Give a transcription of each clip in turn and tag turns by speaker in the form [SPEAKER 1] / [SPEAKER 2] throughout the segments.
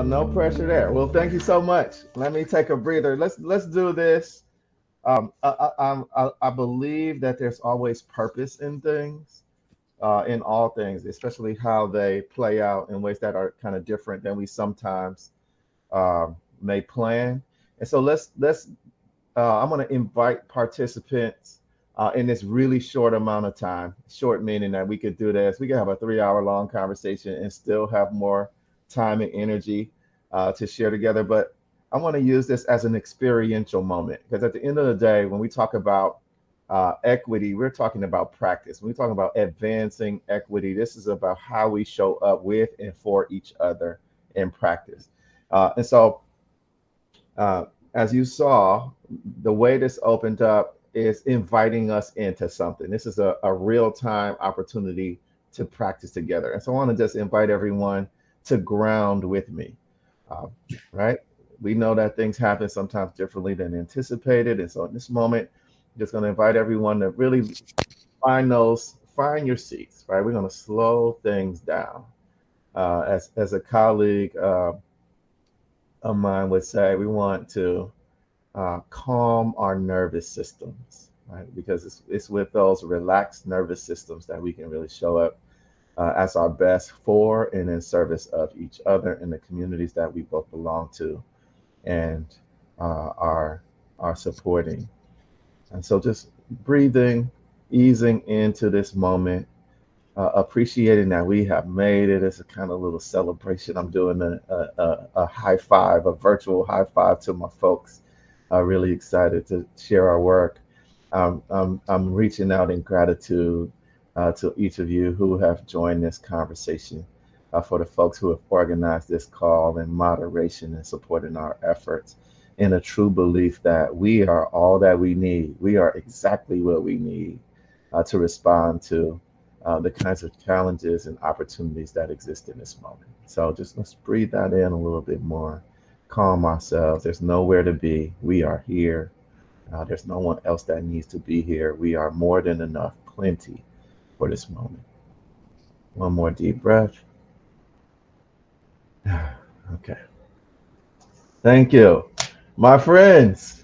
[SPEAKER 1] No pressure there. Well, thank you so much. Let me take a breather. Let's do this. I believe that there's always purpose in all things, especially how they play out in ways that are kind of different than we sometimes may plan. And so I'm going to invite participants in this really short amount of time. Short meaning that we could do this. We could have a 3 hour long conversation and still have more time and energy to share together. But I want to use this as an experiential moment because at the end of the day, when we talk about equity, we're talking about practice. When we talk about advancing equity, this is about how we show up with and for each other in practice. And so uh, as you saw, the way this opened up is inviting us into something. This is a real time opportunity to practice together. And so I want to just invite everyone to ground with me, uh, right? We know that things happen sometimes differently than anticipated. And so in this moment, I'm just going to invite everyone to really find your seats, right? We're going to slow things down. As a colleague of mine would say, we want to calm our nervous systems, right? Because it's with those relaxed nervous systems that we can really show up as our best for and in service of each other in the communities that we both belong to and are supporting. And so just breathing, easing into this moment, appreciating that we have made it. It's a kind of little celebration. I'm doing a high five, a virtual high five to my folks. Really excited to share our work. I'm reaching out in gratitude to each of you who have joined this conversation, for the folks who have organized this call and moderation and supporting our efforts in a true belief that we are all that we need. We are exactly what we need to respond to the kinds of challenges and opportunities that exist in this moment. So just let's breathe that in a little bit more, calm ourselves. There's nowhere to be. We are here. There's no one else that needs to be here. We are more than enough, plenty for this moment. One more deep breath. Okay. Thank you. My friends,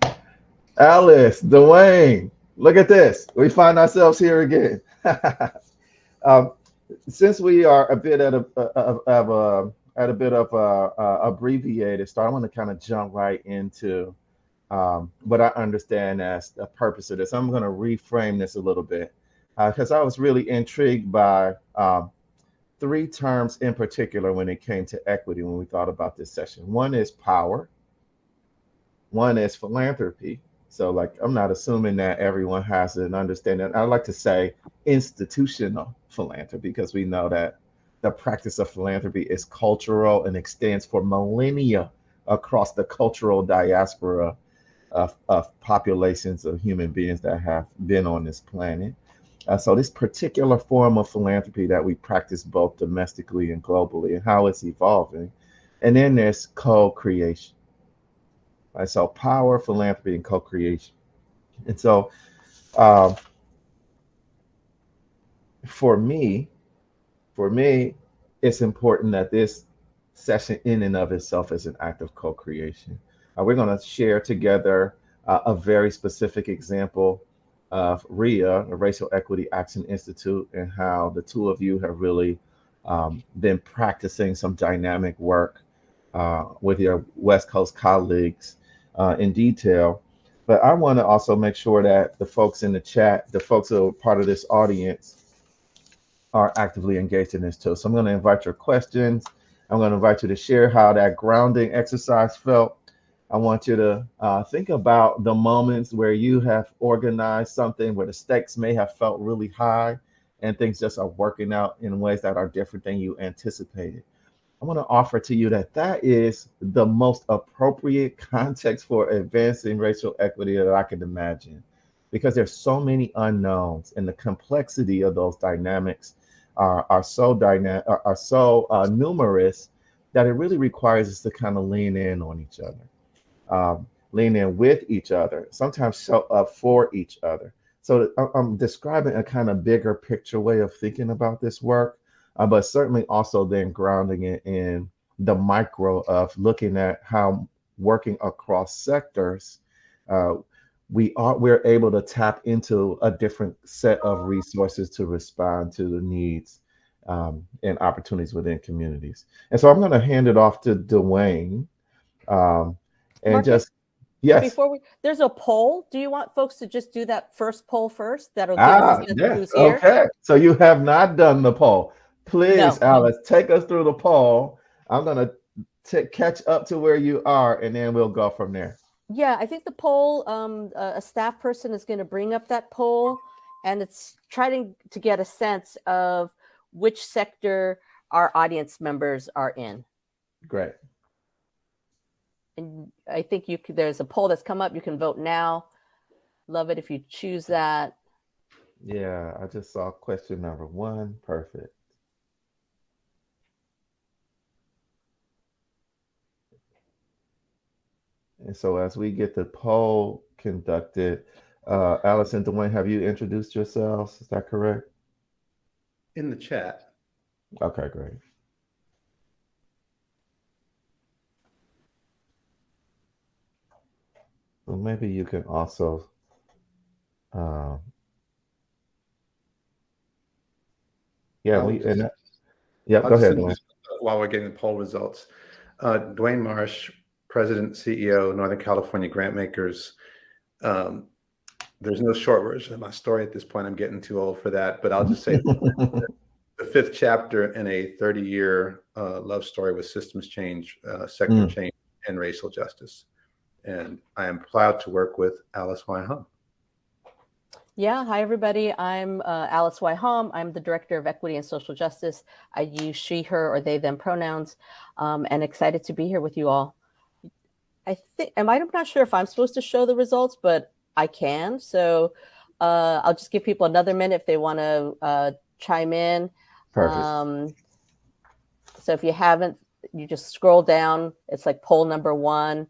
[SPEAKER 1] Alice, Dwayne, look at this. We find ourselves here again. um, since we are a bit at a bit of a abbreviated start, I want to kind of jump right into what I understand as the purpose of this. I'm going to reframe this a little bit because I was really intrigued by three terms in particular when it came to equity when we thought about this session. One is power, one is philanthropy. So, like, I'm not assuming that everyone has an understanding. I like to say institutional philanthropy because we know that the practice of philanthropy is cultural and extends for millennia across the cultural diaspora of populations of human beings that have been on this planet. So, this particular form of philanthropy that we practice both domestically and globally, and how it's evolving. And then there's co creation. Right? So, power, philanthropy, and co creation. And so, um, for me, for me, it's important that this session, in and of itself, is an act of co creation. We're going to share together a very specific example of RIA, the Racial Equity Action Institute, and how the two of you have really been practicing some dynamic work with your West Coast colleagues in detail. But I want to also make sure that the folks in the chat, the folks who are part of this audience, are actively engaged in this too. So I'm going to invite your questions. I'm going to invite you to share how that grounding exercise felt. I want you to think about the moments where you have organized something where the stakes may have felt really high and things just are working out in ways that are different than you anticipated. I want to offer to you that that is the most appropriate context for advancing racial equity that I can imagine, because there's so many unknowns and the complexity of those dynamics are so numerous that it really requires us to kind of lean in on each other, lean in with each other, sometimes show up for each other. So I'm describing a kind of bigger picture way of thinking about this work, but certainly also then grounding it in the micro of looking at how working across sectors, uh, we're able to tap into a different set of resources to respond to the needs and opportunities within communities. And so I'm going to hand it off to Dwayne, um, and
[SPEAKER 2] Marcus,
[SPEAKER 1] just yes.
[SPEAKER 2] before there's a poll. Do you want folks to just do that first poll first? That'll give us a sense of
[SPEAKER 1] Yes.
[SPEAKER 2] who's here.
[SPEAKER 1] Okay. So you have not done the poll. Please,
[SPEAKER 2] No.
[SPEAKER 1] Alice, take us through the poll. I'm going to catch up to where you are, and then we'll go from there.
[SPEAKER 2] Yeah, I think the poll, a staff person is going to bring up that poll, and it's trying to get a sense of which sector our audience members are in.
[SPEAKER 1] Great.
[SPEAKER 2] And I think there's a poll that's come up. You can vote now. Love it if you choose that.
[SPEAKER 1] Yeah, I just saw question number 1. Perfect. And so as we get the poll conducted, Alice and Dwayne, have you introduced yourselves? Is that correct?
[SPEAKER 3] In the chat.
[SPEAKER 1] Okay, great. Well, maybe you can also yeah,
[SPEAKER 3] I'll
[SPEAKER 1] we
[SPEAKER 3] just,
[SPEAKER 1] and yeah,
[SPEAKER 3] I'll
[SPEAKER 1] go
[SPEAKER 3] just
[SPEAKER 1] ahead, Dwayne.
[SPEAKER 3] while we're getting the poll results. Dwayne Marsh, President, CEO, Northern California Grantmakers. There's no short version of my story at this point. I'm getting too old for that, but I'll just say the 5th chapter in a 30-year love story with systems change, sector change, and racial justice. And I am proud to work with Alice Y. Hum.
[SPEAKER 2] Yeah, hi everybody. I'm Alice Y. Hum. I'm the Director of Equity and Social Justice. I use she, her, or they, them pronouns, and excited to be here with you all. I'm not sure if I'm supposed to show the results, but I can. So I'll just give people another minute if they want to chime in.
[SPEAKER 1] Perfect.
[SPEAKER 2] So if you haven't, you just scroll down. It's like poll number 1.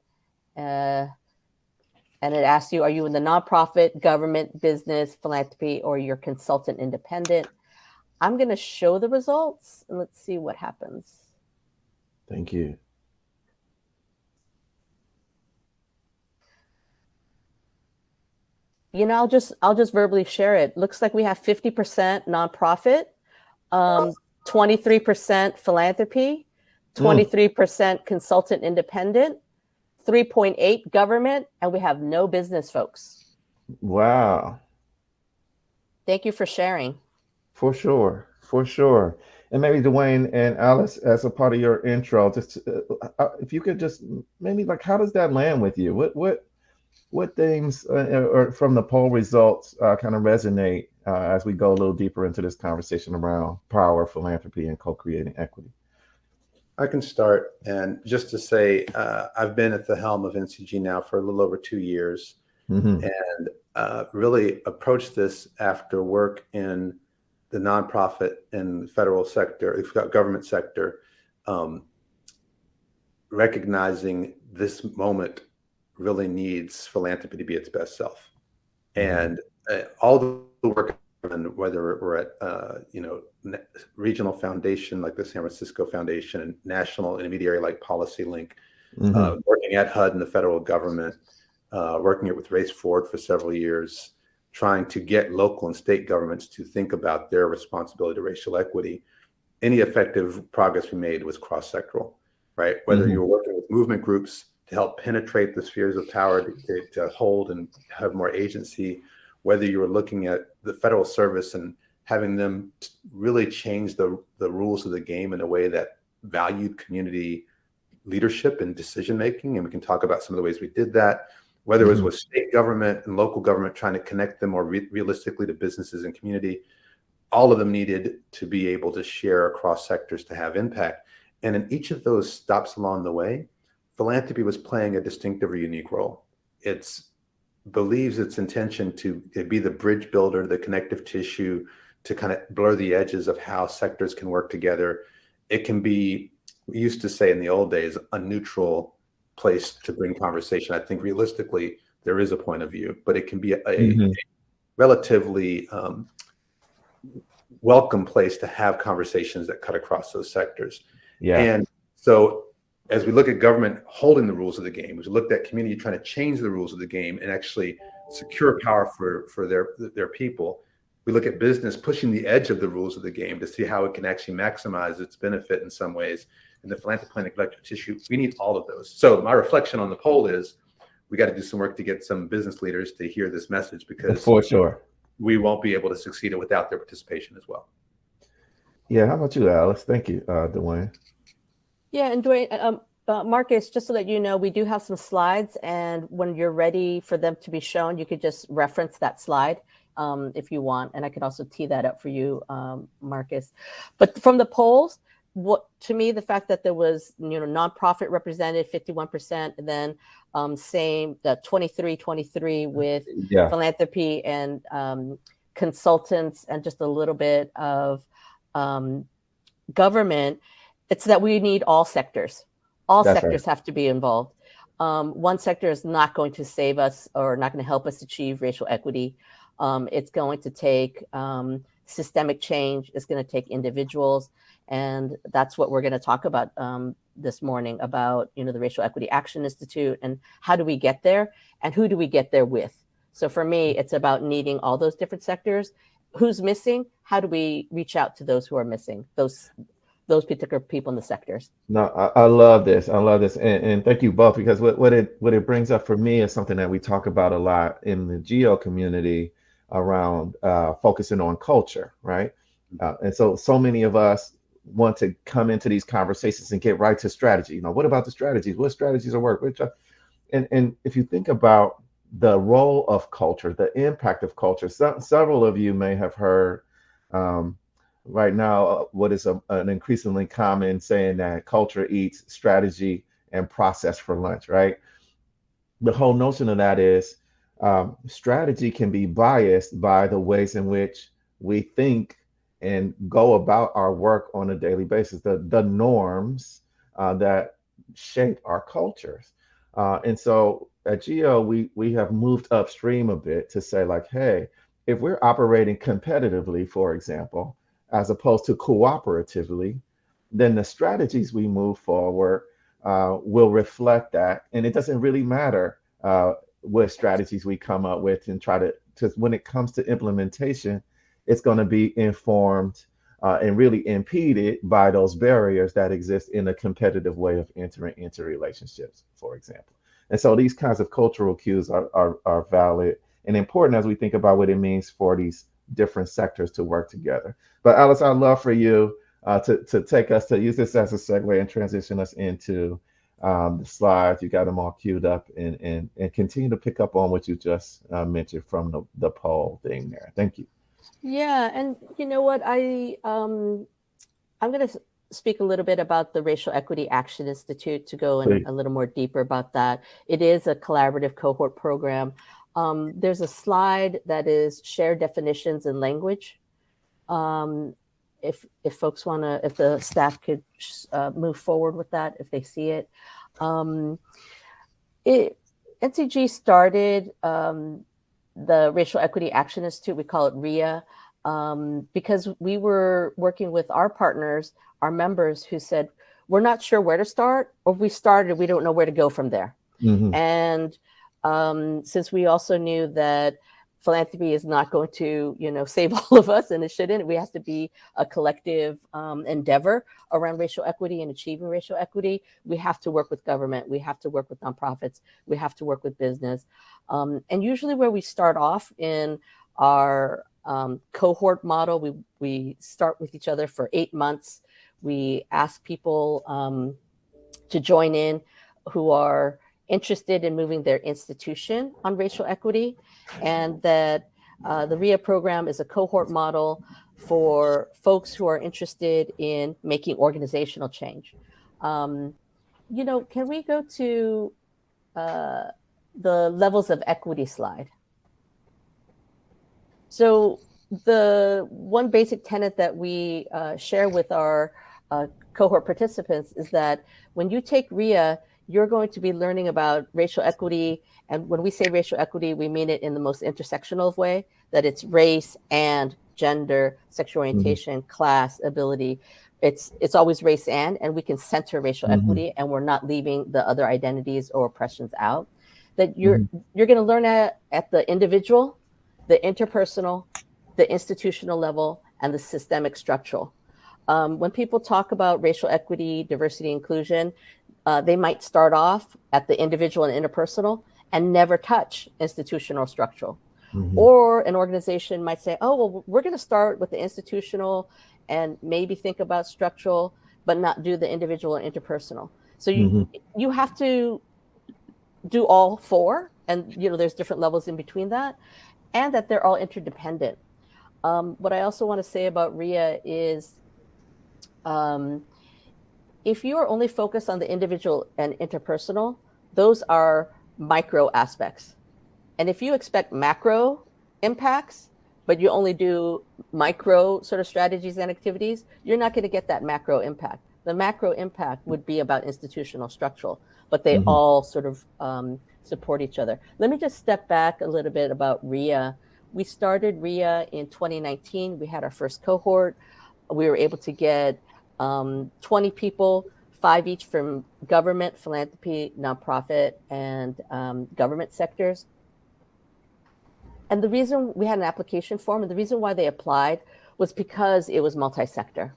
[SPEAKER 2] And it asks you, are you in the nonprofit, government, business, philanthropy, or you're consultant independent? I'm going to show the results and let's see what happens.
[SPEAKER 1] Thank you.
[SPEAKER 2] You know, I'll just verbally share it. Looks like we have 50% nonprofit, 23% philanthropy, 23% consultant independent, 3.8 government, and we have no business folks.
[SPEAKER 1] Wow.
[SPEAKER 2] Thank you for sharing.
[SPEAKER 1] For sure. For sure. And maybe Dwayne and Alice, as a part of your intro, just if you could just maybe like, how does that land with you? What things or from the poll results kind of resonate as we go a little deeper into this conversation around power, philanthropy, and co-creating equity?
[SPEAKER 3] I can start, and just to say, I've been at the helm of NCG now for a little over 2 years, and really approached this after work in the nonprofit and federal sector, government sector, recognizing this moment really needs philanthropy to be its best self. And all the work, whether we're at regional foundation like the San Francisco Foundation and national intermediary like Policy Link, working at HUD and the federal government, working it with Race Forward for several years, trying to get local and state governments to think about their responsibility to racial equity. Any effective progress we made was cross-sectoral, right? Whether you were working with movement groups to help penetrate the spheres of power to hold and have more agency, whether you were looking at the federal service and having them really change the rules of the game in a way that valued community leadership and decision-making. And we can talk about some of the ways we did that, whether it was with state government and local government, trying to connect them more realistically to businesses and community. All of them needed to be able to share across sectors to have impact. And in each of those stops along the way, philanthropy was playing a distinctive or unique role. It believes its intention to be the bridge builder, the connective tissue, to kind of blur the edges of how sectors can work together. It can be, we used to say in the old days, a neutral place to bring conversation. I think realistically, there is a point of view, but it can be a relatively welcome place to have conversations that cut across those sectors. And So as we look at government holding the rules of the game, as we looked at community trying to change the rules of the game and actually secure power for their people, we look at business pushing the edge of the rules of the game to see how it can actually maximize its benefit in some ways. In the philanthropic collective tissue, we need all of those. So my reflection on the poll is we got to do some work to get some business leaders to hear this message, because
[SPEAKER 1] for sure
[SPEAKER 3] we won't be able to succeed without their participation as well.
[SPEAKER 1] Yeah, how about you, Alice? Thank you, Dwayne.
[SPEAKER 2] Yeah, and Dwayne, Marcus, just so that you know, we do have some slides, and when you're ready for them to be shown, you could just reference that slide if you want, and I could also tee that up for you, Marcus. But from the polls, what to me, the fact that there was nonprofit represented 51%, and then same the 23 with philanthropy and consultants, and just a little bit of government. It's that we need all sectors. All
[SPEAKER 1] That's
[SPEAKER 2] sectors have to be involved. One sector is not going to save us or not going to help us achieve racial equity. It's going to take systemic change. It's going to take individuals. And that's what we're going to talk about this morning, about the Racial Equity Action Institute, and how do we get there, and who do we get there with. So for me, it's about needing all those different sectors. Who's missing? How do we reach out to those who are missing, those particular people in the sectors?
[SPEAKER 1] No, I love this. I love this, and thank you both, because what it brings up for me is something that we talk about a lot in the geo community around focusing on culture, right? And so many of us want to come into these conversations and get right to strategy. What about the strategies? What strategies are work? And if you think about the role of culture, the impact of culture, several of you may have heard right now what is an increasingly common saying, that culture eats strategy and process for lunch, right? The whole notion of that is strategy can be biased by the ways in which we think and go about our work on a daily basis, the norms that shape our cultures. And so at Geo, we have moved upstream a bit to say, like, hey, if we're operating competitively, for example, as opposed to cooperatively, then the strategies we move forward will reflect that. And it doesn't really matter what strategies we come up with and try to, because when it comes to implementation, it's going to be informed and really impeded by those barriers that exist in a competitive way of entering into relationships, for example. And so these kinds of cultural cues are valid and important as we think about what it means for these different sectors to work together. But Alice, I'd love for you to take us, to use this as a segue and transition us into the slides. You got them all queued up, and continue to pick up on what you just mentioned from the poll thing there. Thank you.
[SPEAKER 2] Yeah, and you know what, I'm going to speak a little bit about the Racial Equity Action Institute to go in a little more deeper about that. It is a collaborative cohort program. There's a slide that is shared definitions and language. If folks want to, if the staff could move forward with that, if they see it. NCG started the Racial Equity Action Institute, we call it RIA, because we were working with our partners, our members, who said, we're not sure where to start, or we started, we don't know where to go from there. Mm-hmm. And since we also knew that philanthropy is not going to, save all of us, and it shouldn't, we have to be a collective endeavor around racial equity and achieving racial equity. We have to work with government. We have to work with nonprofits. We have to work with business. And usually where we start off in our cohort model, we start with each other for 8 months. We ask people to join in who are interested in moving their institution on racial equity, and that the RIA program is a cohort model for folks who are interested in making organizational change. Can we go to the levels of equity slide? So the one basic tenet that we share with our cohort participants is that when you take RIA, you're going to be learning about racial equity. And when we say racial equity, we mean it in the most intersectional way, that it's race and gender, sexual orientation, class, ability. It's always race and we can center racial equity, and we're not leaving the other identities or oppressions out. That you're going to learn at the individual, the interpersonal, the institutional level, and the systemic structural. When people talk about racial equity, diversity, inclusion, they might start off at the individual and interpersonal and never touch institutional or structural. Or an organization might say, oh, well, we're going to start with the institutional and maybe think about structural, but not do the individual and interpersonal. So you have to do all four, and there's different levels in between that, and that they're all interdependent. What I also want to say about RIA is, if you are only focused on the individual and interpersonal, those are micro aspects. And if you expect macro impacts, but you only do micro sort of strategies and activities, you're not going to get that macro impact. The macro impact would be about institutional, structural, but they all sort of support each other. Let me just step back a little bit about RIA. We started RIA in 2019. We had our first cohort. We were able to get 20 people, 5 each from government, philanthropy, nonprofit, and government sectors. And the reason we had an application form, and the reason why they applied, was because it was multi-sector.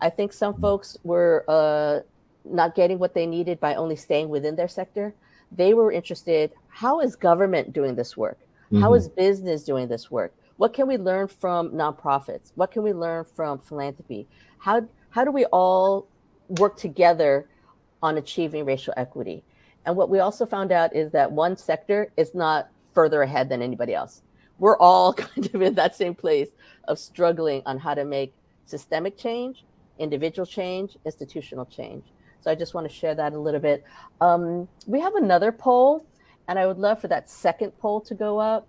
[SPEAKER 2] I think some folks were not getting what they needed by only staying within their sector. They were interested, how is government doing this work? How is business doing this work? What can we learn from nonprofits? What can we learn from philanthropy? How do we all work together on achieving racial equity? And what we also found out is that one sector is not further ahead than anybody else. We're all kind of in that same place of struggling on how to make systemic change, individual change, institutional change. So I just want to share that a little bit. We have another poll, and I would love for that second poll to go up,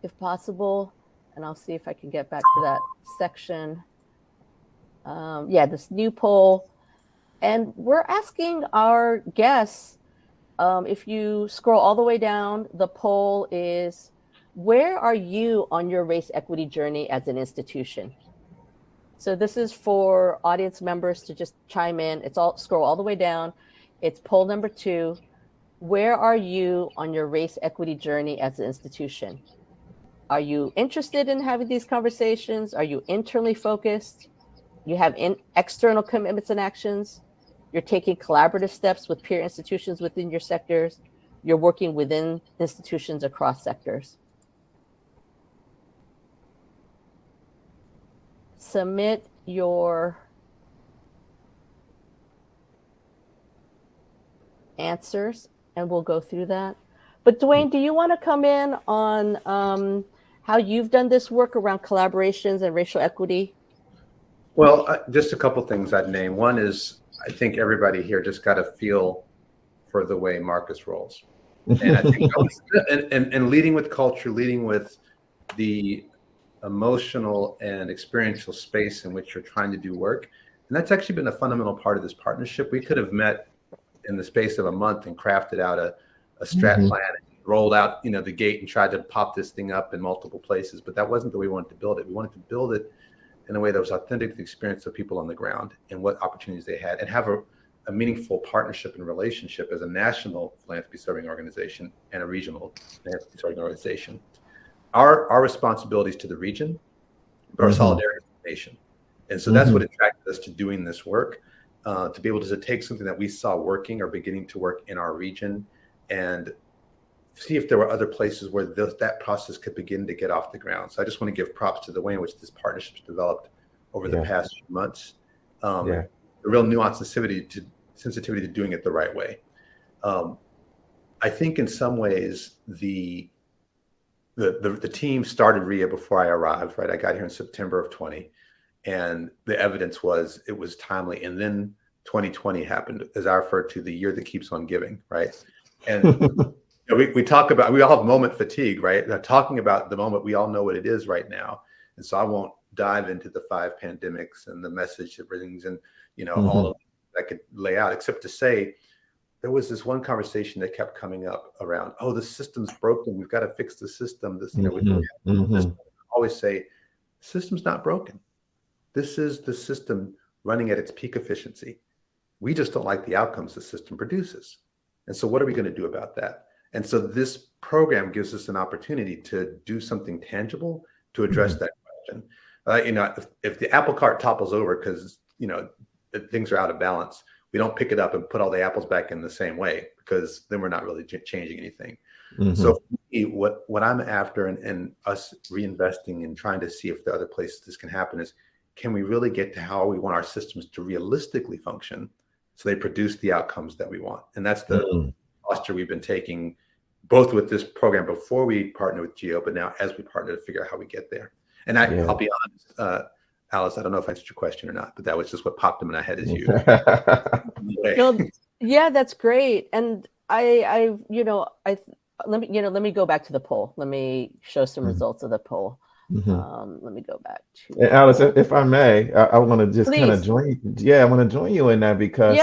[SPEAKER 2] if possible. And I'll see if I can get back to that section. This new poll. And we're asking our guests, if you scroll all the way down, the poll is, where are you on your race equity journey as an institution? So this is for audience members to just chime in. Scroll all the way down. It's poll number 2. Where are you on your race equity journey as an institution? Are you interested in having these conversations? Are you internally focused? You have external commitments and actions? You're taking collaborative steps with peer institutions within your sectors. You're working within institutions across sectors. Submit your answers, and we'll go through that. But Dwayne, do you want to come in on how you've done this work around collaborations and racial equity?
[SPEAKER 3] Well, just a couple things I'd name. One is, I think everybody here just got a feel for the way Marcus rolls. And I think and leading with culture, leading with the emotional and experiential space in which you're trying to do work. And that's actually been a fundamental part of this partnership. We could have met in the space of a month and crafted out a strat plan and rolled out, the gate and tried to pop this thing up in multiple places. But that wasn't the way we wanted to build it. We wanted to build it in a way that was authentic to the experience of people on the ground and what opportunities they had, and have a meaningful partnership and relationship as a national philanthropy serving organization and a regional philanthropy serving organization. Our responsibilities to the region, but our solidarity to the nation. And so that's what attracted us to doing this work, to be able to take something that we saw working or beginning to work in our region and see if there were other places where that process could begin to get off the ground. So I just want to give props to the way in which this partnership's developed over the past few months. A real nuance sensitivity to doing it the right way. I think in some ways the team started RIA before I arrived, right? I got here in September of 20, and the evidence was it was timely. And then 2020 happened, as I refer to, the year that keeps on giving, right? And we talk about, we all have moment fatigue, right? Now, talking about the moment, we all know what it is right now. And so I won't dive into the 5 pandemics and the message it brings and, all of that I could lay out, except to say, there was this one conversation that kept coming up around, the system's broken. We've got to fix the system. This, we always say, System's not broken. This is the system running at its peak efficiency. We just don't like the outcomes the system produces. And so what are we going to do about that? And so this program gives us an opportunity to do something tangible to address that question. If the apple cart topples over because, things are out of balance, we don't pick it up and put all the apples back in the same way, because then we're not really changing anything. So for me, what I'm after and us reinvesting and trying to see if the other places this can happen is, can we really get to how we want our systems to realistically function so they produce the outcomes that we want? And that's the posture we've been taking, both with this program before we partner with Geo, but now as we partner to figure out how we get there. And I'll be honest, Alice, I don't know if I answered your question or not, but that was just what popped in my head as you.
[SPEAKER 2] Yeah, that's great. And let me go back to the poll. Let me show some results of the poll. Let me go back to.
[SPEAKER 1] And Alice, if I may, I want to just kind of join. Yeah, I want to join you in that, because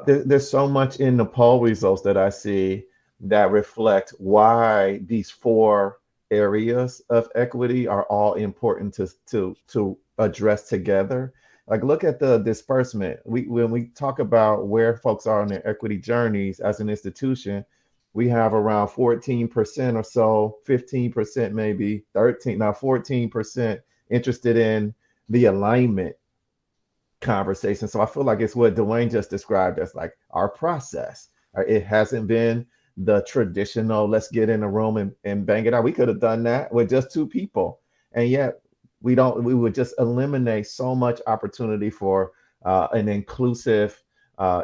[SPEAKER 1] there's so much in the poll results that I see that reflect why these 4 areas of equity are all important to address together. Like, look at the disbursement. When we talk about where folks are on their equity journeys as an institution, we have around 14% or so, 15%, maybe 14% interested in the alignment conversation. So I feel like it's what Dwayne just described as like our process. It hasn't been the traditional, let's get in a room and bang it out. We could have done that with just 2 people. And yet we would just eliminate so much opportunity for an inclusive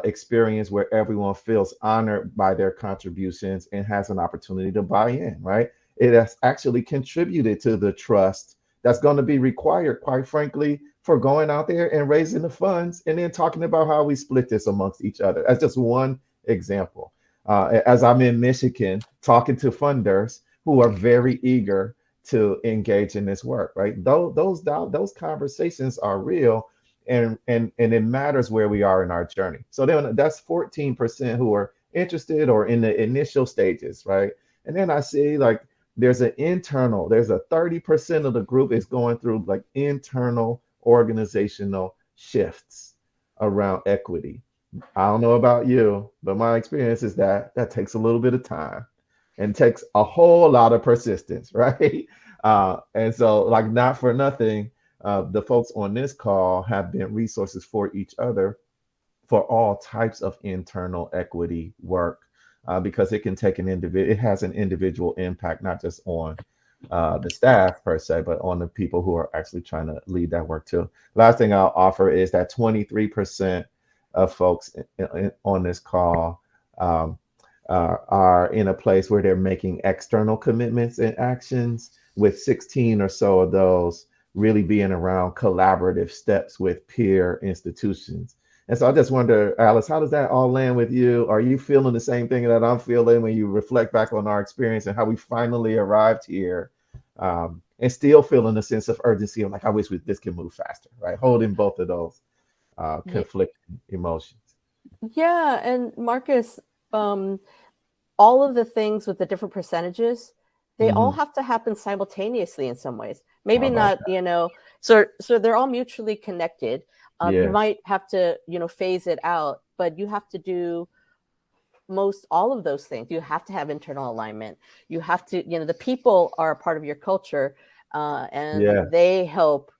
[SPEAKER 1] experience where everyone feels honored by their contributions and has an opportunity to buy in, right? It has actually contributed to the trust that's going to be required, quite frankly, for going out there and raising the funds and then talking about how we split this amongst each other. That's just one example. As I'm in Michigan, talking to funders who are very eager to engage in this work, right? Those conversations are real, and it matters where we are in our journey. So then that's 14% who are interested or in the initial stages, right? And then I see like there's a 30% of the group is going through like internal organizational shifts around equity. I don't know about you, but my experience is that takes a little bit of time and takes a whole lot of persistence, right? And so, like, not for nothing, the folks on this call have been resources for each other for all types of internal equity work, because it can take it has an individual impact, not just on the staff per se, but on the people who are actually trying to lead that work too. Last thing I'll offer is that 23% of folks on this call are in a place where they're making external commitments and actions, with 16 or so of those really being around collaborative steps with peer institutions. And so I just wonder, Alice, how does that all land with you? Are you feeling the same thing that I'm feeling when you reflect back on our experience and how we finally arrived here, and still feeling a sense of urgency of like, I wish this could move faster, right? Holding both of those conflicting emotions.
[SPEAKER 2] Yeah, and Marcus, all of the things with the different percentages, they all have to happen simultaneously in some ways. Maybe not, so they're all mutually connected. You might have to, phase it out, but you have to do all of those things. You have to have internal alignment. You have to, the people are a part of your culture, and they help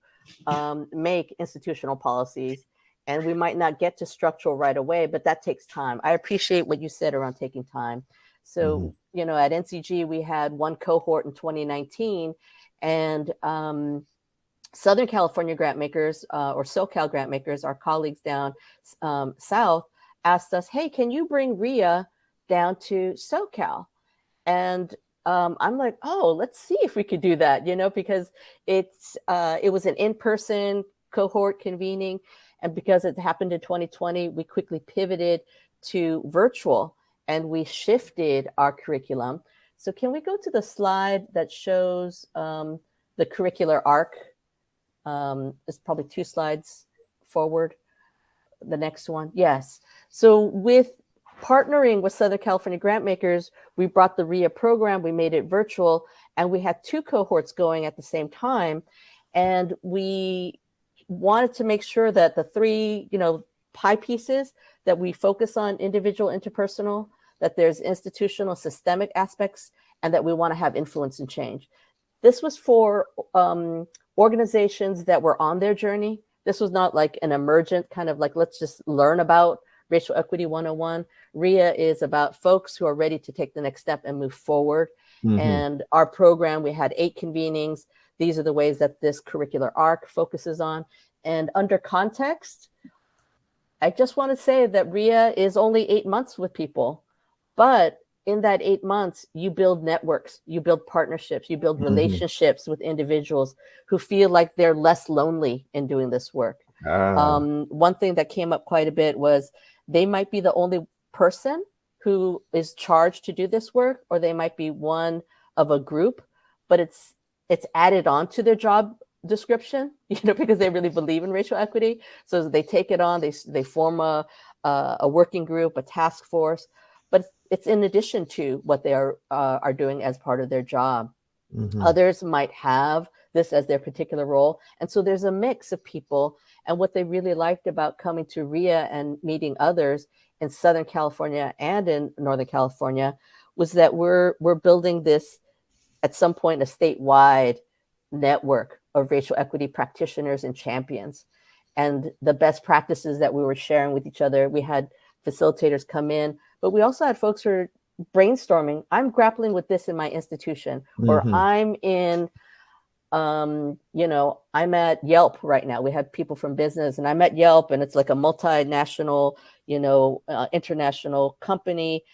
[SPEAKER 2] make institutional policies. And we might not get to structural right away, but that takes time. I appreciate what you said around taking time. So, at NCG, we had one cohort in 2019, and Southern California Grantmakers, or SoCal Grantmakers, our colleagues down south, asked us, hey, can you bring RIA down to SoCal? And I'm like, oh, let's see if we could do that, because it was an in-person cohort convening. And because it happened in 2020, we quickly pivoted to virtual and we shifted our curriculum. So can we go to the slide that shows the curricular arc? It's probably 2 slides forward. The next one. Yes. So with partnering with Southern California Grantmakers, we brought the RIA program, we made it virtual, and we had 2 cohorts going at the same time. And we wanted to make sure that the three, pie pieces, that we focus on individual, interpersonal, that there's institutional, systemic aspects, and that we want to have influence and change. This was for organizations that were on their journey. This was not like an emergent kind of like, let's just learn about Racial Equity 101. RIA is about folks who are ready to take the next step and move forward. Mm-hmm. And our program, we had 8 convenings. These are the ways that this curricular arc focuses on. And under context, I just want to say that RIA is only 8 months with people, but in that 8 months, you build networks, you build partnerships, you build relationships with individuals who feel like they're less lonely in doing this work. One thing that came up quite a bit was they might be the only person who is charged to do this work, or they might be one of a group, but it's added on to their job description, because they really believe in racial equity. So they take it on, they form a working group, a task force, but it's in addition to what they are doing as part of their job. Mm-hmm. Others might have this as their particular role. And so there's a mix of people. And what they really liked about coming to RIA and meeting others in Southern California and in Northern California was that we're building this, at some point, a statewide network of racial equity practitioners and champions. And the best practices that we were sharing with each other, we had facilitators come in, but we also had folks who are brainstorming. I'm grappling with this in my institution, or I'm in, I'm at Yelp right now. We have people from business, and I'm at Yelp, and it's like a multinational, international company.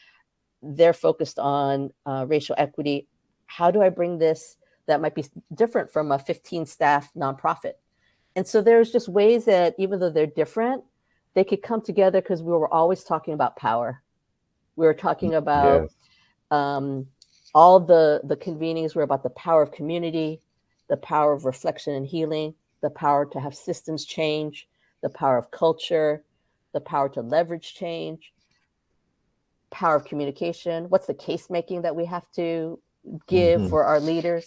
[SPEAKER 2] They're focused on racial equity. How do I bring this that might be different from a 15 staff nonprofit? And so there's just ways that even though they're different, they could come together, because we were always talking about power. We were talking about all the convenings were about the power of community, the power of reflection and healing, the power to have systems change, the power of culture, the power to leverage change, power of communication. What's the case making that we have to give for our leaders?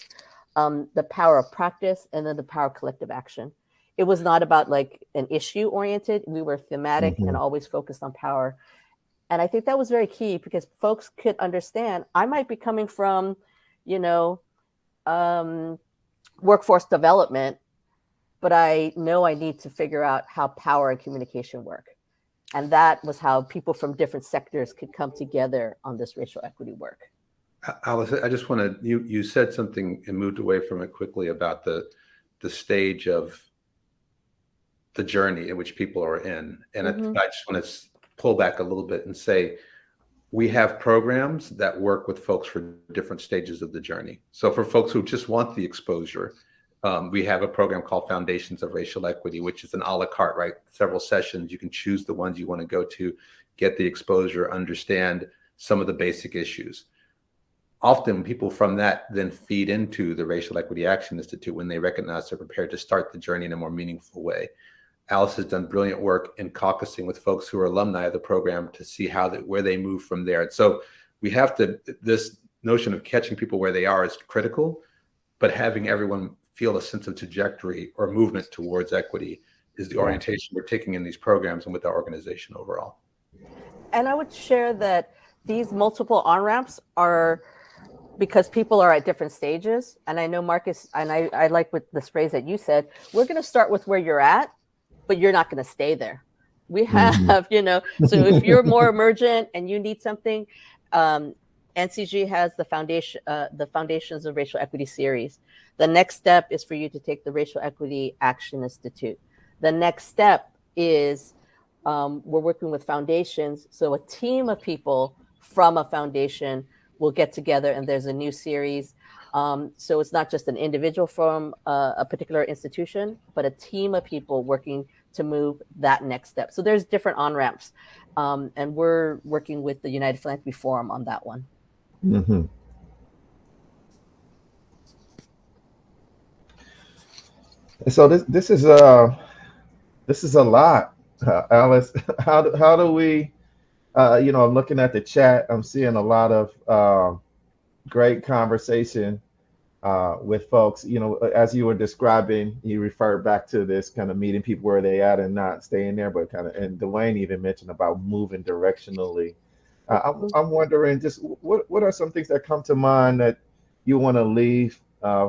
[SPEAKER 2] The power of practice, and then the power of collective action. It was not about like an issue oriented. We were thematic and always focused on power. And I think that was very key, because folks could understand, I might be coming from, workforce development, but I know I need to figure out how power and communication work. And that was how people from different sectors could come together on this racial equity work.
[SPEAKER 3] Alice, I just want to, you said something and moved away from it quickly about the stage of the journey in which people are in. And I just want to pull back a little bit and say, we have programs that work with folks for different stages of the journey. So for folks who just want the exposure, we have a program called Foundations of Racial Equity, which is an a la carte, right? Several sessions. You can choose the ones you want to go to, get the exposure, understand some of the basic issues. Often people from that then feed into the Racial Equity Action Institute when they recognize they're prepared to start the journey in a more meaningful way. Alice has done brilliant work in caucusing with folks who are alumni of the program to see where they move from there. And so we have to, this notion of catching people where they are is critical, but having everyone feel a sense of trajectory or movement towards equity is the orientation we're taking in these programs and with our organization overall.
[SPEAKER 2] And I would share that these multiple on-ramps are because people are at different stages. And I know, Marcus, and I like with this phrase that you said, we're going to start with where you're at, but you're not going to stay there. We have, so if you're more emergent and you need something, NCG has the Foundations of Racial Equity series. The next step is for you to take the Racial Equity Action Institute. The next step is we're working with foundations. So a team of people from a foundation will get together, and there's a new series. So it's not just an individual from a particular institution, but a team of people working to move that next step. So there's different on-ramps. And we're working with the United Philanthropy Forum on that one.
[SPEAKER 1] Mm-hmm. So this is a lot, Alice. How do we, I'm looking at the chat. I'm seeing a lot of great conversation. with folks. You know, as you were describing, you referred back to this kind of meeting people where they at and not staying there, but kind of, and Dwayne even mentioned about moving directionally. I'm wondering just what are some things that come to mind that you want to leave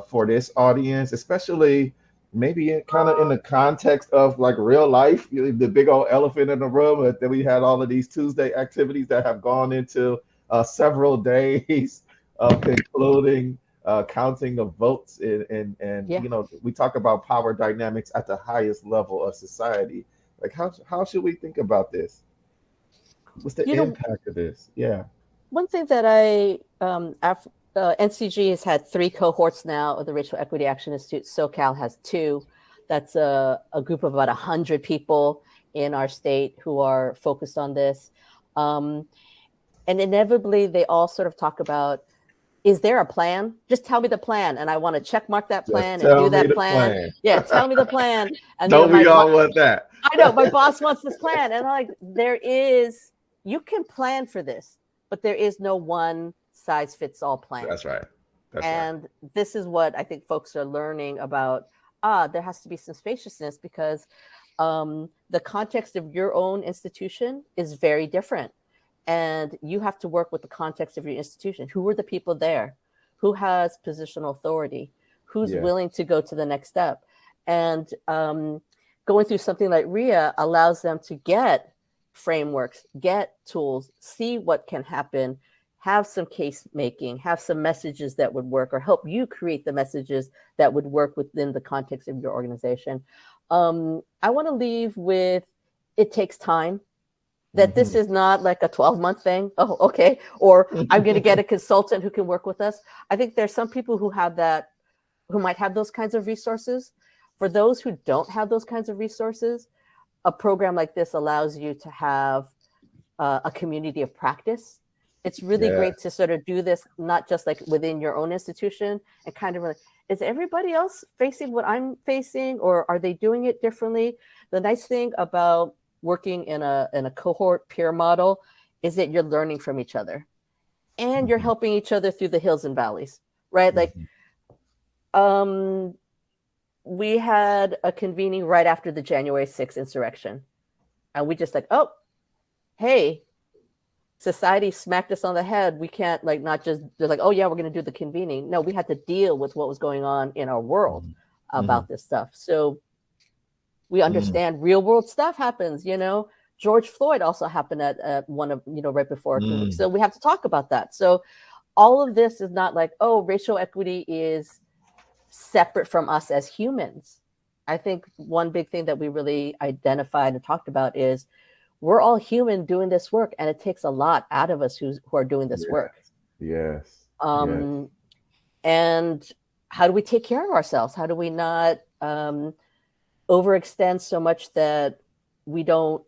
[SPEAKER 1] for this audience, especially maybe kind of in the context of like real life, the big old elephant in the room that we had all of these Tuesday activities that have gone into several days of concluding counting of votes and
[SPEAKER 2] Yeah.
[SPEAKER 1] you know, we talk about power dynamics at the highest level of society. Like how should we think about this? What's the
[SPEAKER 2] You know,
[SPEAKER 1] impact of this? Yeah.
[SPEAKER 2] one thing that NCG has had 3 cohorts now of the Racial Equity Action Institute. SoCal has 2. That's a group of about 100 people in our state who are focused on this. And inevitably, they all sort of talk about, is there a plan? Just tell me the plan. And I want to check mark that
[SPEAKER 1] Just
[SPEAKER 2] plan and
[SPEAKER 1] tell
[SPEAKER 2] do
[SPEAKER 1] me
[SPEAKER 2] that
[SPEAKER 1] the
[SPEAKER 2] plan.
[SPEAKER 1] plan.
[SPEAKER 2] Yeah, tell me the plan. And
[SPEAKER 1] Don't we all want that?
[SPEAKER 2] I know my boss wants this plan. And I'm like, you can plan for this, but there is no one size fits all plan.
[SPEAKER 1] That's right. That's
[SPEAKER 2] and
[SPEAKER 1] right.
[SPEAKER 2] this is what I think folks are learning about. There has to be some spaciousness because the context of your own institution is very different. And you have to work with the context of your institution. Who are the people there? Who has positional authority? Who's
[SPEAKER 1] Yeah.
[SPEAKER 2] willing to go to the next step? And going through something like RIA allows them to get frameworks, get tools, see what can happen, have some case making, have some messages that would work, or help you create the messages that would work within the context of your organization. I want to leave with, it takes time. That this is not like a 12-month thing. Oh, okay. Or I'm going to get a consultant who can work with us. I think there's some people who have that, who might have those kinds of resources. For those who don't have those kinds of resources, a program like this allows you to have a community of practice. It's really great to sort of do this, not just like within your own institution and kind of like, is everybody else facing what I'm facing, or are they doing it differently? The nice thing about working in a cohort peer model is that you're learning from each other and you're helping each other through the hills and valleys, right? Like, we had a convening right after the January 6th insurrection. And we just like, oh, hey, society smacked us on the head. We can't like, not just, they're like, oh yeah, we're going to do the convening. No, we had to deal with what was going on in our world about this stuff. So we understand real world stuff happens, you know. George Floyd also happened at one of, you know, right before. So we have to talk about that. So all of this is not like, oh, racial equity is separate from us as humans. I think one big thing that we really identified and talked about is we're all human doing this work, and it takes a lot out of us who are doing this work.
[SPEAKER 1] Yes.
[SPEAKER 2] And how do we take care of ourselves? How do we not overextend so much that we don't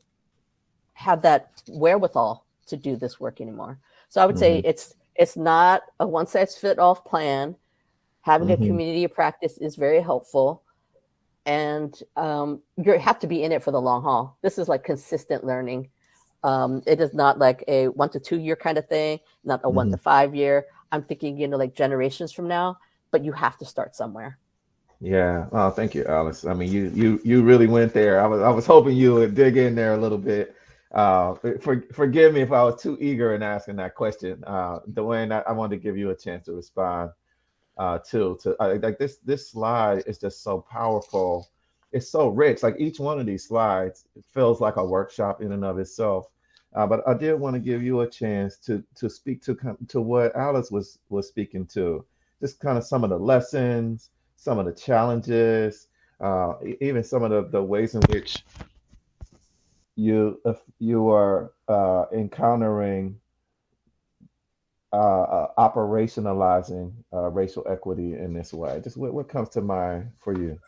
[SPEAKER 2] have that wherewithal to do this work anymore? So I would say it's not a one size fit all plan. Having a community of practice is very helpful. And you have to be in it for the long haul. This is like consistent learning. It is not like a 1 to 2 year kind of thing, not a 1 to 5 year. I'm thinking, you know, like generations from now, but you have to start somewhere.
[SPEAKER 1] Yeah. Oh, thank you, Alice. I mean, you really went there. I was hoping you would dig in there a little bit. Forgive me if I was too eager in asking that question. Dwayne, I wanted to give you a chance to respond too. Like this slide is just so powerful. It's so rich. Like each one of these slides, it feels like a workshop in and of itself. But I did want to give you a chance to speak to what Alice was speaking to. Just kind of some of the lessons, some of the challenges, even some of the ways in which you are encountering operationalizing racial equity in this way. Just what comes to mind for you?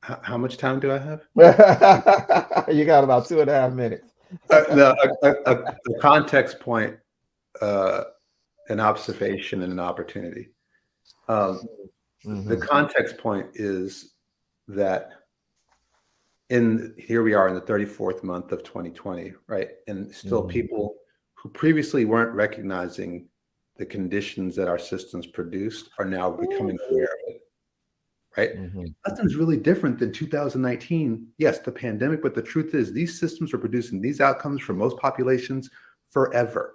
[SPEAKER 3] How much time do I have?
[SPEAKER 1] You got about 2.5 minutes.
[SPEAKER 3] No, a context point, an observation, and an opportunity. The context point is that here we are in the 34th month of 2020, right? And still people who previously weren't recognizing the conditions that our systems produced are now becoming aware of it. right?
[SPEAKER 1] Mm-hmm.
[SPEAKER 3] Nothing's really different than 2019. Yes, the pandemic, but the truth is these systems are producing these outcomes for most populations forever.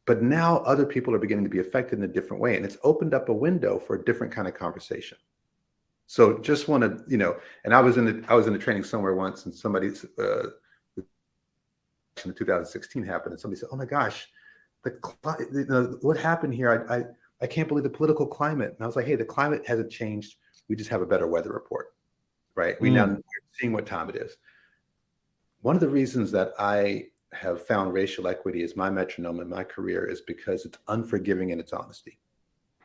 [SPEAKER 3] But now other people are beginning to be affected in a different way. And it's opened up a window for a different kind of conversation. So just want to, and I was in the training somewhere once, and somebody's in 2016 happened, and somebody said, "Oh my gosh, what happened here? I can't believe the political climate." And I was like, "Hey, the climate hasn't changed. We just have a better weather report, right? We now are seeing what time it is." One of the reasons that I have found racial equity as my metronome in my career is because it's unforgiving in its honesty,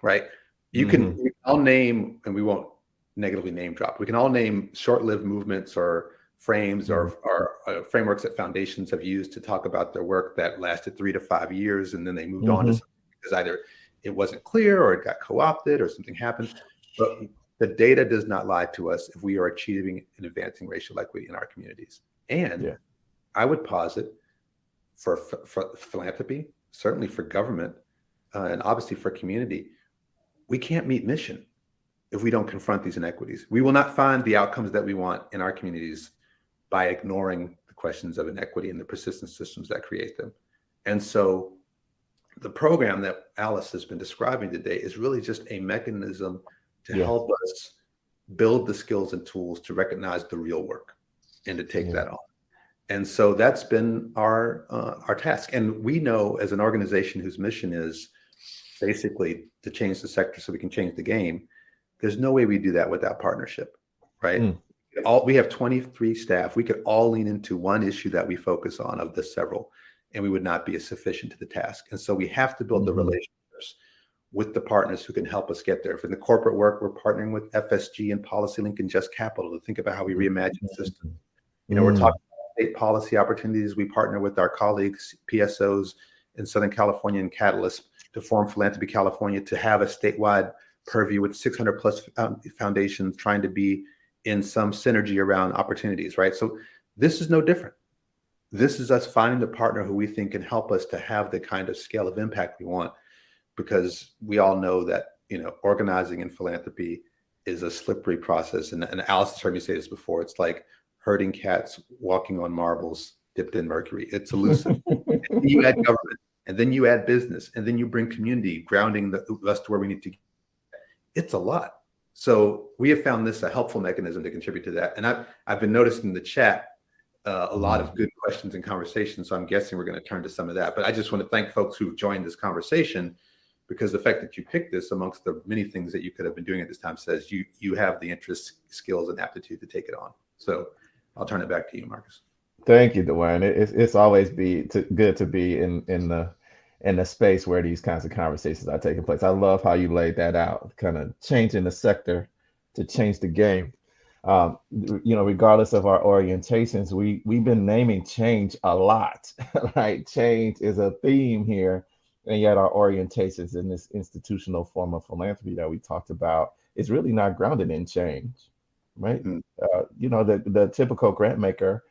[SPEAKER 3] right? We can all name, and we won't negatively name drop. We can all name short-lived movements or frames or frameworks that foundations have used to talk about their work that lasted 3 to 5 years, and then they moved on to something because either it wasn't clear or it got co-opted or something happened. But the data does not lie to us if we are achieving and advancing racial equity in our communities. And I would posit for philanthropy, certainly for government, and obviously for community, we can't meet mission if we don't confront these inequities. We will not find the outcomes that we want in our communities by ignoring the questions of inequity and the persistent systems that create them. And so the program that Alice has been describing today is really just a mechanism to help us build the skills and tools to recognize the real work and to take that on. And so that's been our task. And we know, as an organization whose mission is basically to change the sector so we can change the game, there's no way we do that without partnership, right? We have 23 staff. We could all lean into one issue that we focus on of the several, and we would not be as sufficient to the task. And so we have to build the relationships with the partners who can help us get there. For the corporate work, we're partnering with FSG and PolicyLink and Just Capital to think about how we reimagine systems. We're talking about state policy opportunities. We partner with our colleagues, PSOs in Southern California and Catalyst, to form Philanthropy California, to have a statewide purview with 600 plus foundations trying to be in some synergy around opportunities, right? So this is no different. This is us finding the partner who we think can help us to have the kind of scale of impact we want, because we all know that, organizing in philanthropy is a slippery process. And Alice has heard me say this before. It's like herding cats walking on marbles dipped in mercury. It's elusive. You add government, and then you add business, and then you bring community, grounding us to where we need to get. It's a lot. So we have found this a helpful mechanism to contribute to that. And I've been noticing in the chat a lot of good questions and conversations. So I'm guessing we're going to turn to some of that. But I just want to thank folks who've joined this conversation, because the fact that you picked this amongst the many things that you could have been doing at this time says you have the interest, skills, and aptitude to take it on. So I'll turn it back to you, Marcus.
[SPEAKER 1] Thank you, Dwayne. It's always good to be in the space where these kinds of conversations are taking place. I love how you laid that out, kind of changing the sector to change the game. Regardless of our orientations, we've been naming change a lot, right? Change is a theme here, and yet our orientations in this institutional form of philanthropy that we talked about is really not grounded in change, right? The typical grant maker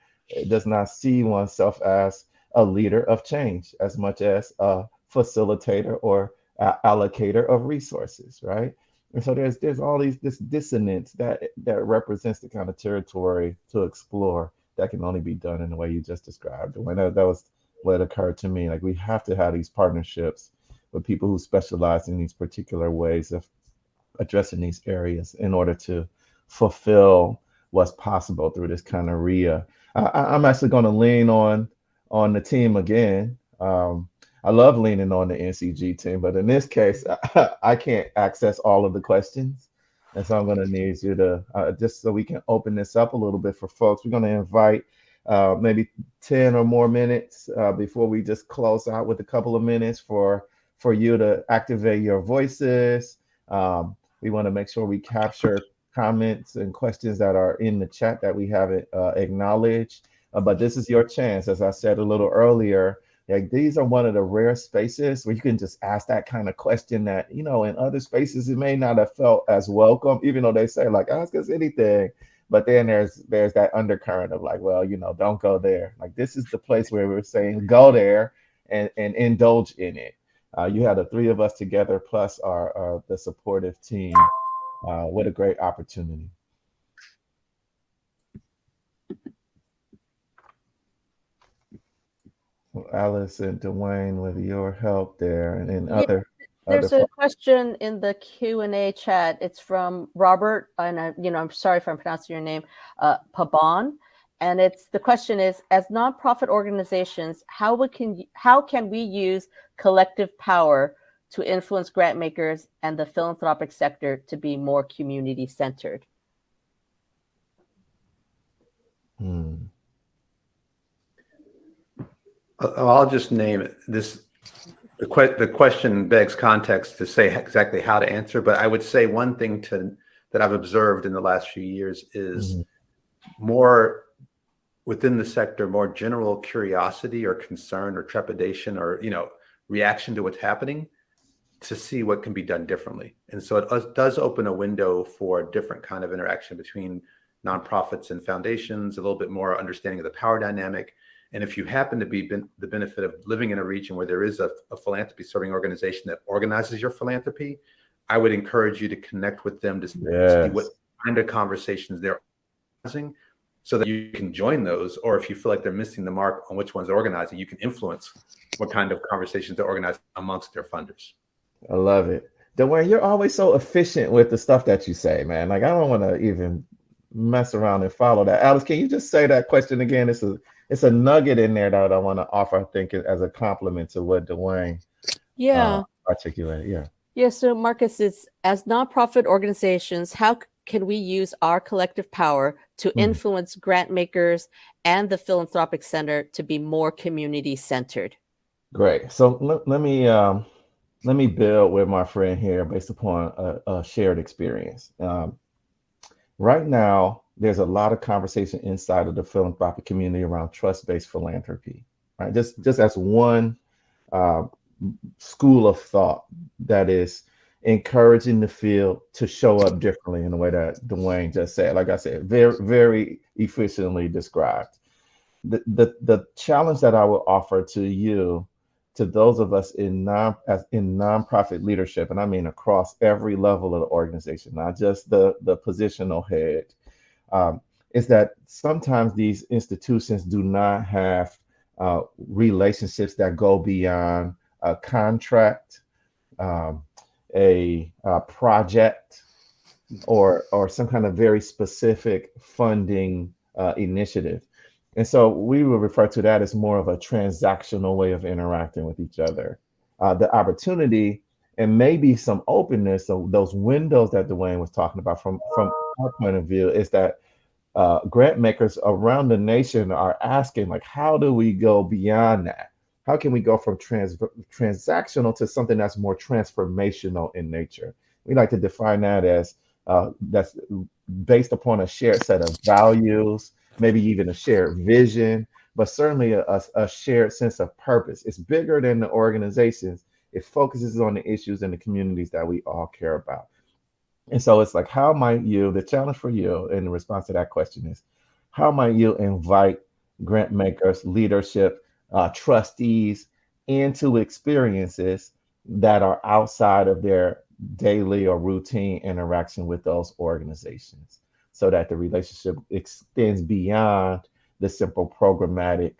[SPEAKER 1] does not see oneself as a leader of change as much as a facilitator or allocator of resources, right? And so there's all this dissonance that represents the kind of territory to explore that can only be done in the way you just described. When that was what occurred to me. Like, we have to have these partnerships with people who specialize in these particular ways of addressing these areas in order to fulfill what's possible through this kind of RIA. I'm actually going to lean on the team again. I love leaning on the NCG team, but in this case, I can't access all of the questions. And so I'm going to need you to, just so we can open this up a little bit for folks, we're going to invite maybe 10 or more minutes before we just close out, with a couple of minutes for you to activate your voices. We want to make sure we capture comments and questions that are in the chat that we haven't acknowledged. But this is your chance, as I said a little earlier. Like, these are one of the rare spaces where you can just ask that kind of question that, in other spaces it may not have felt as welcome, even though they say, like, ask us anything. But then there's that undercurrent of like, well, don't go there. Like, this is the place where we're saying go there and indulge in it. You have the three of us together plus the supportive team What a great opportunity. Well, Alice and Dwayne, with your help there, and then
[SPEAKER 2] Yeah,
[SPEAKER 1] other
[SPEAKER 2] there's a
[SPEAKER 1] folks.
[SPEAKER 2] question in the Q&A chat. It's from Robert, and I'm sorry if I'm pronouncing your name, Paban. And the question is, as nonprofit organizations, how can we use collective power to influence grant makers and the philanthropic sector to be more community centered?
[SPEAKER 3] I'll just name it. The question begs context to say exactly how to answer, but I would say one thing that I've observed in the last few years is more within the sector, more general curiosity or concern or trepidation or reaction to what's happening to see what can be done differently. And so it does open a window for a different kind of interaction between nonprofits and foundations, a little bit more understanding of the power dynamic. And if you happen to be the benefit of living in a region where there is a philanthropy serving organization that organizes your philanthropy, I would encourage you to connect with them to see what kind of conversations they're organizing so that you can join those. Or if you feel like they're missing the mark on which ones they're organizing, you can influence what kind of conversations they're organizing amongst their funders.
[SPEAKER 1] I love it. Dwayne, you're always so efficient with the stuff that you say, man. Like, I don't want to even mess around and follow that. Alice, can you just say that question again? It's a nugget in there that I want to offer, I think, as a compliment to what Dwayne articulated. Yeah.
[SPEAKER 2] Yeah. So Marcus, it's as nonprofit organizations, how can we use our collective power to influence grant makers and the philanthropic center to be more community centered?
[SPEAKER 1] Great. So let me build with my friend here based upon a shared experience. Right now, there's a lot of conversation inside of the philanthropic community around trust-based philanthropy, right? Just as one school of thought that is encouraging the field to show up differently in the way that Dwayne just said. Like I said, very, very efficiently described. The challenge that I would offer to you, to those of us in nonprofit leadership, and I mean across every level of the organization, not just the positional head, is that sometimes these institutions do not have relationships that go beyond a contract, a project, or some kind of very specific funding initiative. And so we will refer to that as more of a transactional way of interacting with each other. The opportunity and maybe some openness of those windows that Dwayne was talking about from our point of view is that grant makers around the nation are asking, like, how do we go beyond that? How can we go from transactional to something that's more transformational in nature? We like to define that as that's based upon a shared set of values, maybe even a shared vision, but certainly a shared sense of purpose. It's bigger than the organizations. It focuses on the issues and the communities that we all care about. And so it's like, how might you, the challenge for you in response to that question is, how might you invite grant makers, leadership, trustees into experiences that are outside of their daily or routine interaction with those organizations, so that the relationship extends beyond the simple programmatic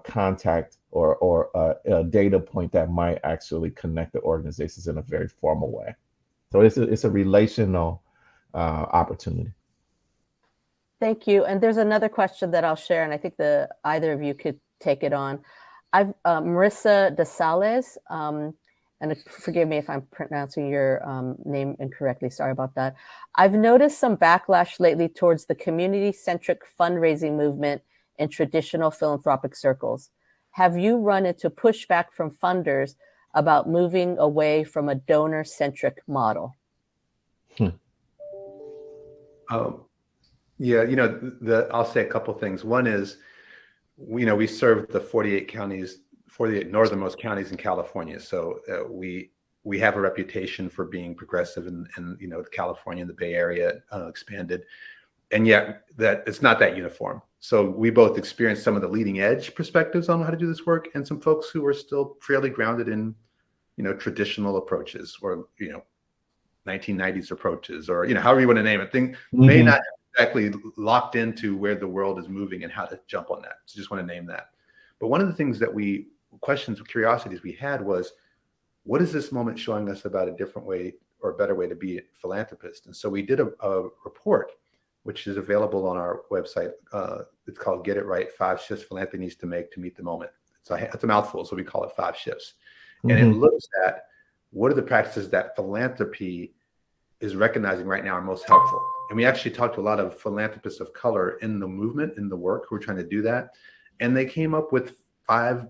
[SPEAKER 1] contact or a data point that might actually connect the organizations in a very formal way. So it's a relational opportunity.
[SPEAKER 2] Thank you. And there's another question that I'll share, and I think either of you could take it on. I've Marissa DeSales, and forgive me if I'm pronouncing your name incorrectly. Sorry about that. I've noticed some backlash lately towards the community-centric fundraising movement in traditional philanthropic circles. Have you run into pushback from funders about moving away from a donor-centric model?
[SPEAKER 3] Yeah, I'll say a couple of things. One is, we serve the 48 northernmost counties in California. So we have a reputation for being progressive and California and the Bay Area expanded. And yet that it's not that uniform. So we both experienced some of the leading edge perspectives on how to do this work, and some folks who are still fairly grounded in, traditional approaches, or, 1990s approaches, or however you want to name it. Thing may
[SPEAKER 1] Mm-hmm.
[SPEAKER 3] not exactly locked into where the world is moving and how to jump on that. So just want to name that. But one of the things that questions, curiosities we had was, what is this moment showing us about a different way or a better way to be a philanthropist? And so we did a report, which is available on our website. It's called Get It Right, 5 Shifts Philanthropy Needs to Make to Meet the Moment. It's a mouthful, so we call it 5 Shifts. And it looks at what are the practices that philanthropy is recognizing right now are most helpful. And we actually talked to a lot of philanthropists of color in the movement, in the work who are trying to do that. And they came up with 5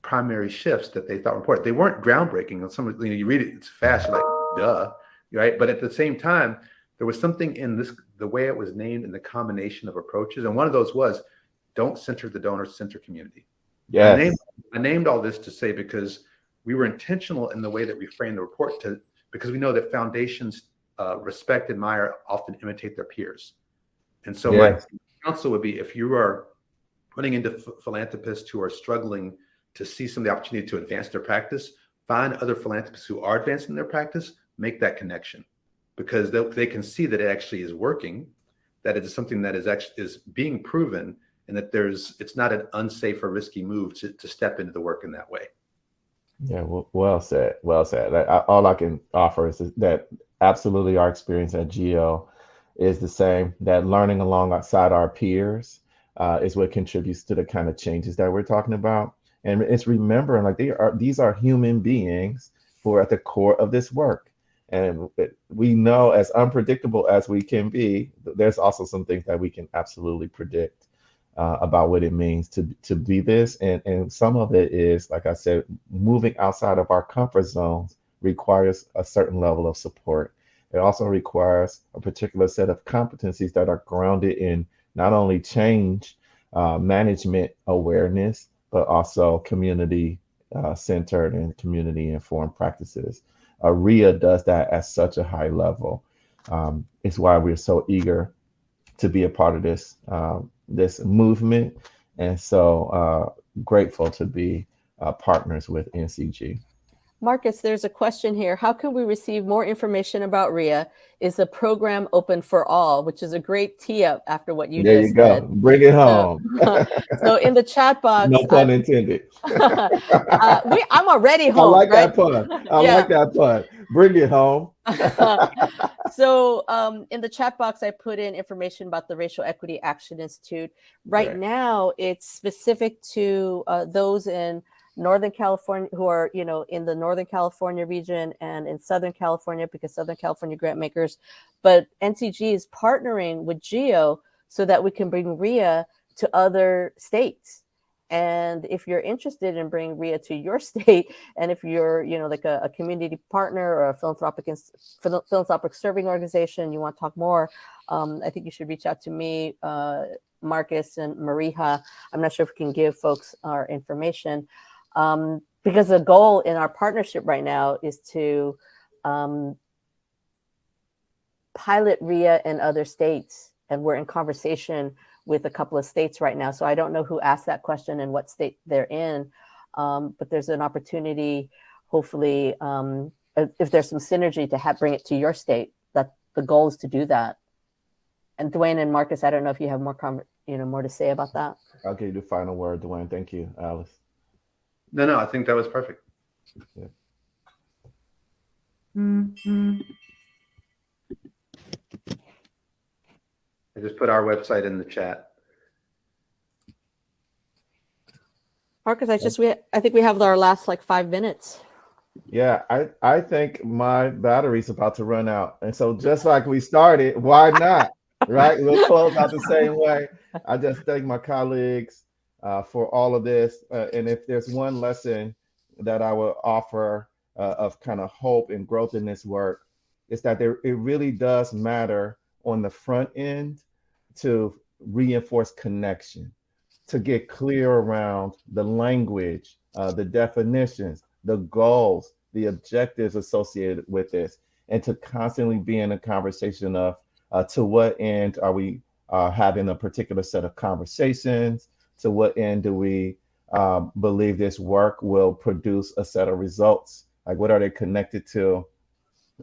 [SPEAKER 3] primary shifts that they thought were important. They weren't groundbreaking. You read it, it's fast, you're like, duh, right? But at the same time, there was something in the way it was named, and the combination of approaches. And one of those was, don't center the donor, center community.
[SPEAKER 1] Yes.
[SPEAKER 3] I named all this to say, because we were intentional in the way that we framed the report, because we know that foundations respect, admire, often imitate their peers. And so my counsel would be, if you are running into philanthropists who are struggling to see some of the opportunity to advance their practice, find other philanthropists who are advancing their practice, make that connection, because they can see that it actually is working, that it is something that is being proven, and that it's not an unsafe or risky move to step into the work in that way.
[SPEAKER 1] Yeah, well said. Well said. All I can offer is that absolutely our experience at GEO is the same, that learning alongside our peers is what contributes to the kind of changes that we're talking about. And it's remembering, like, these are human beings who are at the core of this work. And we know, as unpredictable as we can be, there's also some things that we can absolutely predict about what it means to be this. And some of it is, like I said, moving outside of our comfort zones requires a certain level of support. It also requires a particular set of competencies that are grounded in not only change management awareness, but also community centered and community informed practices. RIA does that at such a high level. It's why we're so eager to be a part of this movement, and so grateful to be partners with NCG.
[SPEAKER 2] Marcus, there's a question here. How can we receive more information about RIA? Is the program open for all? Which is a great tee up after what you
[SPEAKER 1] there
[SPEAKER 2] just
[SPEAKER 1] you go.
[SPEAKER 2] said.
[SPEAKER 1] Bring it home.
[SPEAKER 2] So in the chat box,
[SPEAKER 1] no pun intended.
[SPEAKER 2] I'm already home.
[SPEAKER 1] I like
[SPEAKER 2] right?
[SPEAKER 1] that pun. I like that pun. Bring it home.
[SPEAKER 2] So in the chat box, I put in information about the Racial Equity Action Institute. Right now, it's specific to those in Northern California who are, in the Northern California region and in Southern California, because Southern California Grantmakers. But NCG is partnering with GEO so that we can bring RIA to other states. And if you're interested in bringing RIA to your state, and if you're, like a community partner or a philanthropic serving organization, you want to talk more, I think you should reach out to me, Marcus and Mariha. I'm not sure if we can give folks our information, because the goal in our partnership right now is to pilot RIA in other states. And we're in conversation with a couple of states right now. So I don't know who asked that question and what state they're in, but there's an opportunity, hopefully, if there's some synergy to bring it to your state. That the goal is to do that. And Dwayne and Marcus, I don't know if you have more more to say about that.
[SPEAKER 1] I'll give you the final word, Dwayne. Thank you, Alice.
[SPEAKER 3] No, I think that was perfect.
[SPEAKER 1] Yeah.
[SPEAKER 3] Mm-hmm. I just put our website in the chat.
[SPEAKER 2] Marcus, I think we have our last 5 minutes.
[SPEAKER 1] Yeah, I think my battery's about to run out. And so just like we started, why not? Right? We'll close out the same way. I just thank my colleagues for all of this. And if there's one lesson that I will offer of kind of hope and growth in this work, it's that it really does matter on the front end to reinforce connection, to get clear around the language, the definitions, the goals, the objectives associated with this, and to constantly be in a conversation of to what end are we having a particular set of conversations, to what end do we believe this work will produce a set of results, like what are they connected to,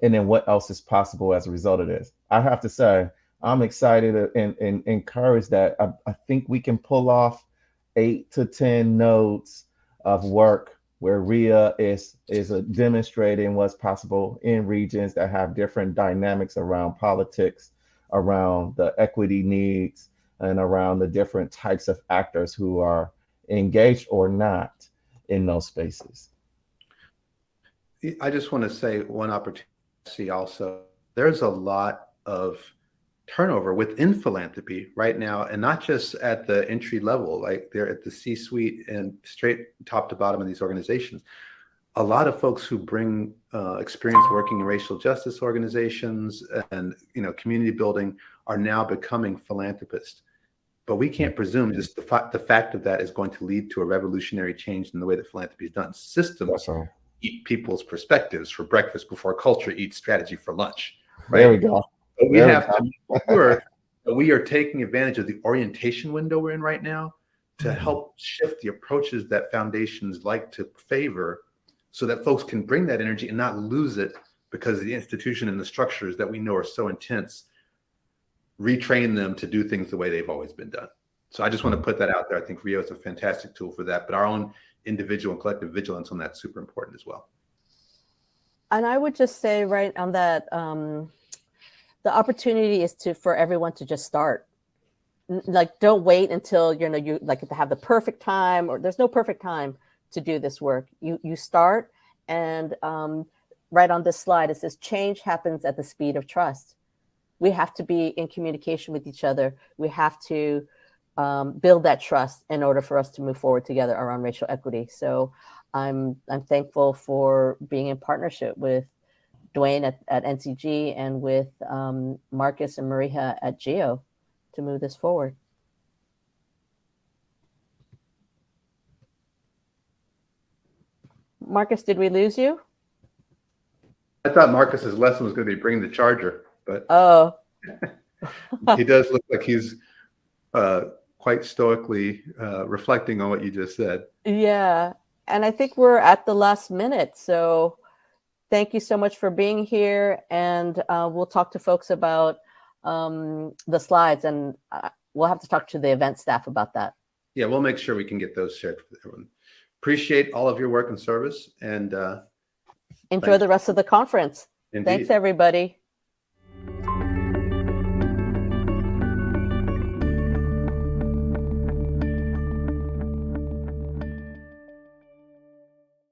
[SPEAKER 1] and then what else is possible as a result of this. I have to say, I'm excited and encouraged that I think we can pull off 8 to 10 nodes of work where RIA is demonstrating what's possible in regions that have different dynamics around politics, around the equity needs, and around the different types of actors who are engaged or not in those spaces.
[SPEAKER 3] I just want to say one opportunity also. There's a lot of turnover within philanthropy right now, and not just at the entry level, like they're at the C-suite and straight top to bottom of these organizations. A lot of folks who bring experience working in racial justice organizations and community building are now becoming philanthropists. But we can't presume just the fact of that is going to lead to a revolutionary change in the way that philanthropy is done. Systems eat people's perspectives for breakfast before culture eats strategy for lunch. Right?
[SPEAKER 1] There we go.
[SPEAKER 3] But we have to make sure that we are taking advantage of the orientation window we're in right now to help shift the approaches that foundations like to favor, so that folks can bring that energy and not lose it because of the institution and the structures that we know are so intense. Retrain them to do things the way they've always been done. So I just want to put that out there. I think Rio is a fantastic tool for that, but our own individual and collective vigilance on that's super important as well.
[SPEAKER 2] And I would just say right on that, the opportunity is for everyone to just start. Like, don't wait until you like to have the perfect time, or there's no perfect time to do this work. You start, and right on this slide it says change happens at the speed of trust. We have to be in communication with each other. We have to build that trust in order for us to move forward together around racial equity. So I'm thankful for being in partnership with Dwayne at NCG and with Marcus and Mariha at GEO to move this forward. Marcus, did we lose you?
[SPEAKER 3] I thought Marcus's lesson was going to be bring the charger, but he does look like he's quite stoically reflecting on what you just said. Yeah.
[SPEAKER 2] And I think we're at the last minute. So thank you so much for being here. And we'll talk to folks about the slides, and we'll have to talk to the event staff about that.
[SPEAKER 3] Yeah, we'll make sure we can get those shared with everyone. Appreciate all of your work and service, and
[SPEAKER 2] enjoy the rest of the conference. Indeed. Thanks, everybody.